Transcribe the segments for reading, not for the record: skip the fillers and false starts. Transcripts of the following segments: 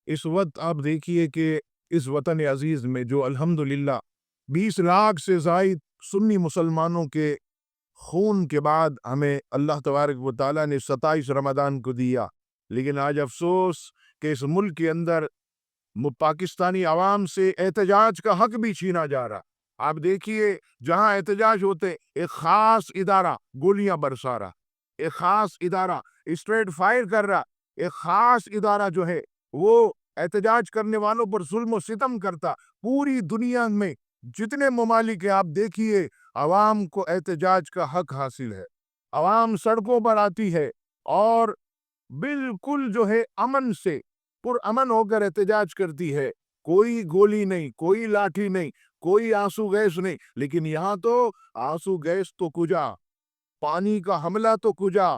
اس وقت آپ دیکھیے کہ اس وطن عزیز میں جو الحمدللہ 20 لاکھ سے زائد سنی مسلمانوں کے خون کے بعد ہمیں اللہ تبارک و تعالیٰ نے 27 رمضان کو دیا، لیکن آج افسوس کہ اس ملک کے اندر پاکستانی عوام سے احتجاج کا حق بھی چھینا جا رہا۔ آپ دیکھیے جہاں احتجاج ہوتے ایک خاص ادارہ گولیاں برسا رہا، ایک خاص ادارہ اسٹریٹ فائر کر رہا، ایک خاص ادارہ جو ہے وہ احتجاج کرنے والوں پر ظلم و ستم کرتا۔ پوری دنیا میں جتنے ممالک ہیں آپ دیکھیے عوام کو احتجاج کا حق حاصل ہے، عوام سڑکوں پر آتی ہے اور بالکل جو ہے امن سے پرامن ہو کر احتجاج کرتی ہے، کوئی گولی نہیں، کوئی لاٹھی نہیں، کوئی آنسو گیس نہیں۔ لیکن یہاں تو آنسو گیس تو کجا، پانی کا حملہ تو کجا،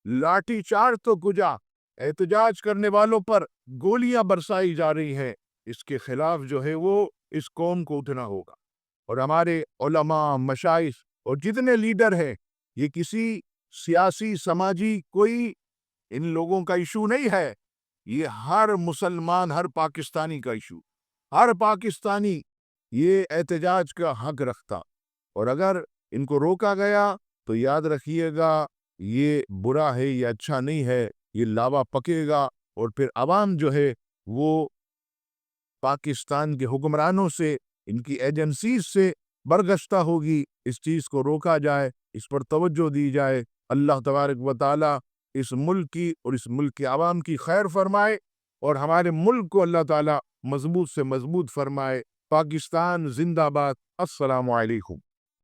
لاٹھی چارج تو کجا، احتجاج کرنے والوں پر گولیاں برسائی جا رہی ہیں۔ اس کے خلاف جو ہے وہ اس قوم کو اٹھنا ہوگا، اور ہمارے علماء، مشائخ اور جتنے لیڈر ہیں، یہ کسی سیاسی سماجی کوئی ان لوگوں کا ایشو نہیں ہے، یہ ہر مسلمان، ہر پاکستانی کا ایشو۔ ہر پاکستانی یہ احتجاج کا حق رکھتا، اور اگر ان کو روکا گیا تو یاد رکھیے گا یہ برا ہے، یہ اچھا نہیں ہے، یہ لاوا پکے گا، اور پھر عوام جو ہے وہ پاکستان کے حکمرانوں سے، ان کی ایجنسیز سے برگشتہ ہوگی۔ اس چیز کو روکا جائے، اس پر توجہ دی جائے۔ اللہ تبارک و تعالی اس ملک کی اور اس ملک کے عوام کی خیر فرمائے، اور ہمارے ملک کو اللہ تعالی مضبوط سے مضبوط فرمائے۔ پاکستان زندہ باد۔ السلام علیکم۔